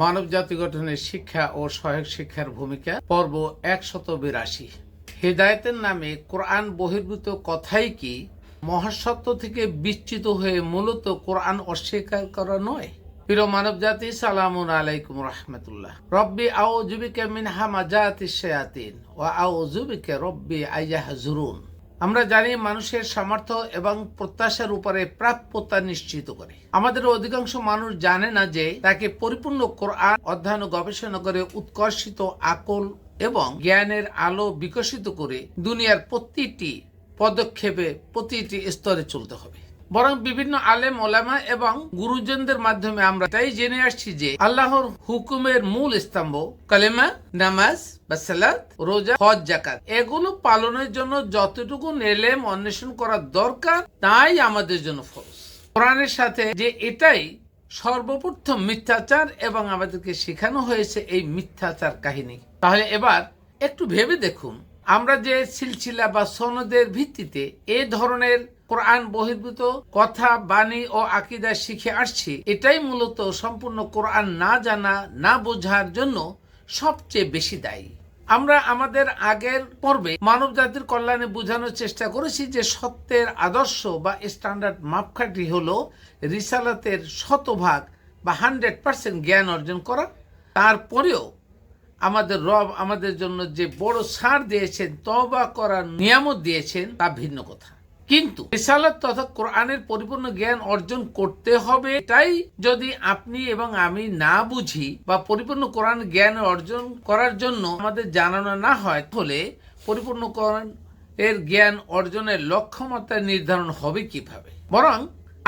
মানব জাতি গঠনের শিক্ষা ও সহায়ক শিক্ষার ভূমিকা পর্ব 182। হেদায়েতের নামে কোরআন বহির্ভূত কথাই কি মহাসত্য থেকে বিচ্যুত হয়ে মূলত কোরআন অস্বীকার করা নয়? প্রিয় মানব জাতি, সালামুন আলাইকুম রাহমাতুল্লাহ। রব্বি আউযু বিকা মিন হামাজাতিশ শায়াতিন ওয়া আউযু বিকা রব্বি আইয়াহজুরুন। আমরা জানি মানুষের সামর্থ্য এবং প্রত্যাশার উপরে প্রাপ্যতা নিশ্চিত করে। আমাদের অধিকাংশ মানুষ জানে না যে তাকে পরিপূর্ণ কোরআন অধ্যয়ন ও গবেষণা করে উৎকর্ষিত আকল এবং জ্ঞানের আলো বিকশিত করে দুনিয়ার প্রতিটি পদক্ষেপে প্রতিটি স্তরে চলতে হবে। বরং বিভিন্ন আলেম ওলামা এবং গুরুজনদের মাধ্যমে আমরা তাই জেনে আসছি যে আল্লাহর হুকুমের মূল স্তম্ভ কালেমা, নামাজ বা সালাত, রোজা, হজ, যাকাত এগুলো পালনের জন্য যতটুকু এলেম অন্বেষণ করা দরকার তাই আমাদের জন্য ফরজ। কোরআনের সাথে যে এটাই সর্বপ্রথম মিথ্যাচার এবং আমাদেরকে শেখানো হয়েছে এই মিথ্যাচার কাহিনী। তাহলে এবার একটু ভেবে দেখুন, আমরা যে সিলসিলা বা সনদের ভিত্তিতে এ ধরনের কোরআন বহির্ভূত কথা, বাণী ও আকীদা শিখে আসছি, এটাই মূলত সম্পূর্ণ কোরআন না জানা, না বোঝার জন্য সবচেয়ে বেশি দায়ী। আমরা আমাদের আগের পর্বে মানব জাতির কল্যাণে বোঝানোর চেষ্টা করেছি যে সত্যের আদর্শ বা স্ট্যান্ডার্ড মাপকাঠি হলো রিসালাতের শতভাগ বা 100% জ্ঞান অর্জন করা। তারপরেও আমাদের রব আমাদের জন্য যে বড় ছাড় দিয়েছেন, তওবা করার নিয়ামত দিয়েছেন, তা ভিন্ন কথা। কিন্তু রিসালাত তথা কোরআনের পরিপূর্ণ জ্ঞান অর্জন করতে হবে, তাই যদি আপনি এবং আমি না বুঝি বা পরিপূর্ণ কোরআন জ্ঞান অর্জন করার জন্য আমাদের জানানো না হয়, তাহলে পরিপূর্ণ কোরআন এর জ্ঞান অর্জনের লক্ষ্যমাত্রা নির্ধারণ হবে কিভাবে? বরং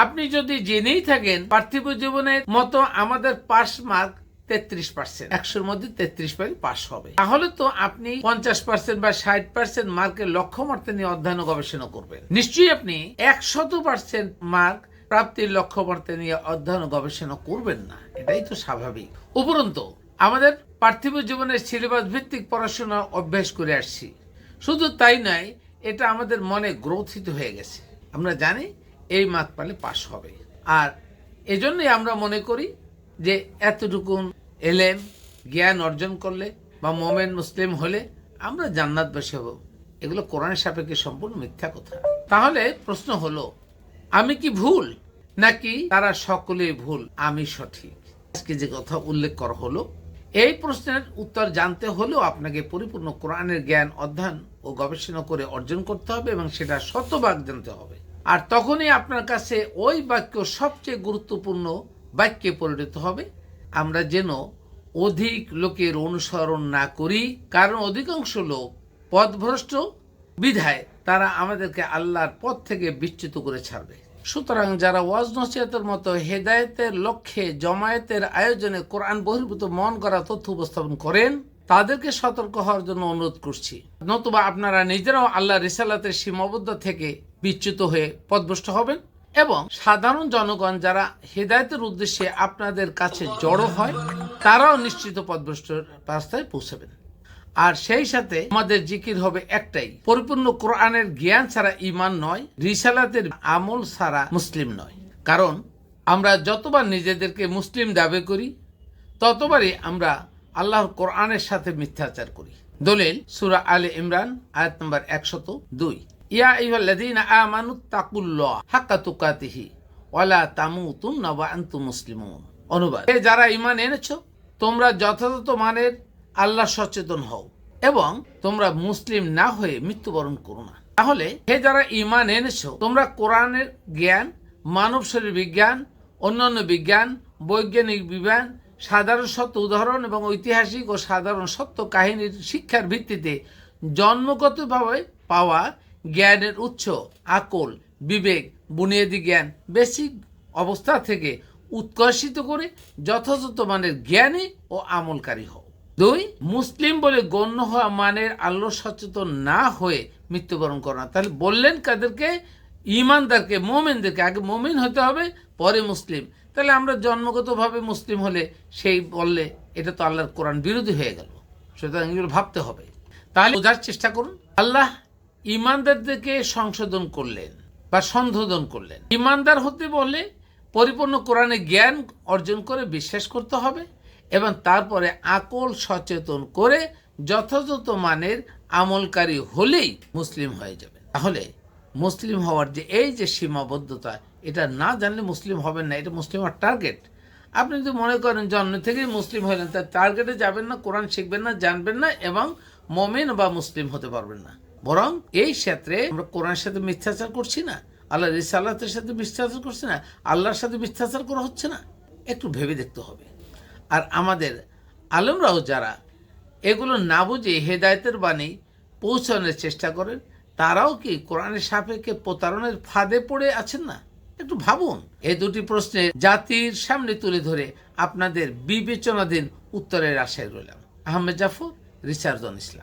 আপনি যদি জেনেই থাকেন পার্থিব জীবনের মতো আমাদের পাস মার্ক 33%, 100-র মধ্যে 33% পাস হবে, তাহলে তো আপনি 50% বা 60% মার্কের লক্ষ্যমাত্রা নিয়ে অধ্যয়ন গবেষণা করবেন। নিশ্চয়ই আপনি 100% মার্ক প্রাপ্তির লক্ষ্যমাত্রা নিয়ে অধ্যয়ন গবেষণা করবেন না, এটাই তো স্বাভাবিক। উপরন্তু আমাদের পার্থিব জীবনের সিলেবাস ভিত্তিক পড়াশোনা অভ্যাস করে আসছি। শুধু তাই নয়, এটা আমাদের মনে গ্রথিত হয়ে গেছে। আমরা জানি এই মার্ক পেলে পাস হবে, আর এজন্যই আমরা মনে করি যে এতটুকু এলেম জ্ঞান অর্জন করলে বা মোমেন মুসলিম হলে আমরা জান্নাতবাসী হব। এগুলো কোরআনের সাপেক্ষে সম্পূর্ণ মিথ্যা কথা। তাহলে প্রশ্ন হলো, আমি কি ভুল নাকি তারা সকলেই ভুল, আমি সঠিক? আজকে যে কথা উল্লেখ করা হলো, এই প্রশ্নের উত্তর জানতে হলেও আপনাকে পরিপূর্ণ কোরআনের জ্ঞান অধ্যয়ন ও গবেষণা করে অর্জন করতে হবে এবং সেটা শতভাগ জানতে হবে। আর তখনই আপনার কাছে ওই বাক্য সবচেয়ে গুরুত্বপূর্ণ বাক্যে পরিণত হবে। আমরা যেন অধিক লোকের অনুসরণ না করি, কারণ অধিকাংশ লোক পথভ্রষ্ট বিধায় তারা আমাদেরকে আল্লাহর পথ থেকে বিচ্যুত করে ছাড়বে। সুতরাং যারা ওয়াজ নসিহতের মতো হেদায়েতের লক্ষ্যে জমায়েতের আয়োজনে কোরআন বহির্ভূত মন করা তথ্য উপস্থাপন করেন, তাদেরকে সতর্ক হওয়ার জন্য অনুরোধ করছি। নতুবা আপনারা নিজেরাও আল্লাহ রিসালাতের সীমাবদ্ধ থেকে বিচ্যুত হয়ে পথভ্রষ্ট হবেন এবং সাধারণ জনগণ যারা হেদায়েতের উদ্দেশ্যে আপনাদের কাছে জড়ো হয়, তারাও নিশ্চিত পথভ্রষ্টের রাস্তায় পৌঁছাবেন। আর সেই সাথে আমাদের জিকির হবে একটাই, পরিপূর্ণ কোরআনের জ্ঞান ছাড়া ঈমান নয়, রিসালাতের আমল ছাড়া মুসলিম নয়। কারণ আমরা যতবার নিজেদেরকে মুসলিম দাবি করি, ততবারই আমরা আল্লাহর কোরআনের সাথে মিথ্যাচার করি। দলিল সূরা আলে ইমরান আয়াত নম্বর 102। ইয়া আইয়ুহাল্লাযীনা আমানুত্তাকুল্লাহ হাক্কা তুকাতিহি ওয়া লা তামুতুন্না ওয়া আনতুম মুসলিমুন। অনুবাদ, হে যারা ঈমান এনেছো, তোমরা যথাযথ মানের আল্লাহ সচেতন হও এবং তোমরা মুসলিম না হয়ে মৃত্যুবরণ করো না। তাহলে হে যারা ঈমান এনেছো, তোমরা কোরআনের জ্ঞান, মানব শরীর বিজ্ঞান, অন্যান্য বিজ্ঞান, বৈজ্ঞানিক বিজ্ঞান, সাধারণ সত্য উদাহরণ এবং ঐতিহাসিক ও সাধারণ সত্য কাহিনীর শিক্ষার ভিত্তিতে জন্মগতভাবে পাওয়া জ্ঞানের উৎস, আকল, বিবেক, বুনিয়াদী জ্ঞান, বেসিক অবস্থা থেকে উৎকর্ষিত করে যথাযথ মানের জ্ঞানী ও আমলকারী হও। 2, মুসলিম বলে গণ্য হওয়া মানের আল্লাহ সচেতন না হয়ে মৃত্যুবরণ করো না। তাহলে বললেন কাদেরকে? ঈমানদারকে, মোমেনদেরকে। আগে মোমেন হতে হবে, পরে মুসলিম। তাহলে আমরা জন্মগতভাবে মুসলিম হলে সেই বললে এটা তো আল্লাহর কোরআন বিরোধী হয়ে গেল। সুতরাং এগুলো ভাবতে হবে। তাহলে বোঝার চেষ্টা করুন, আল্লাহ ঈমানদারদেরকে সংশোধন করলেন বা সংশোধন করলেন। ঈমানদার হতে বলে পরিপূর্ণ কোরআনে জ্ঞান অর্জন করে বিশ্বাস করতে হবে এবং তারপরে আকল সচেতন করে যথাযথ মানের আমলকারী হলেই মুসলিম হয়ে যাবে। তাহলে মুসলিম হওয়ার যে এই যে সীমাবদ্ধতা, এটা না জানলে মুসলিম হবেন না। এটা মুসলিম হওয়ার টার্গেট। আপনি যদি মনে করেন জন্ম থেকেই মুসলিম হলেন, তার টার্গেটে যাবেন না, কোরআন শিখবেন না, জানবেন না এবং মুমিন বা মুসলিম হতে পারবেন না। বরং এই ক্ষেত্রে আমরা কোরআনের সাথে মিথ্যাচার করছি না, আল্লাহ রিসালাতের সাথে মিথ্যাচার করছি না, আল্লাহর সাথে মিথ্যাচার করা হচ্ছে না। একটু ভেবে দেখতে হবে। আর আমাদের আলেমরাও যারা এগুলো না বুঝে হেদায়েতের বাণী পৌঁছানোর চেষ্টা করেন, তারাও কি কোরআনের সাপেক্ষে প্রতারণার ফাঁদে পড়ে আছেন না? একটু ভাবুন। এই দুটি প্রশ্নে জাতির সামনে তুলে ধরে আপনাদের বিবেচনাধীন উত্তরের আশায় রইলাম। Ahmed Zafar, research on Islam.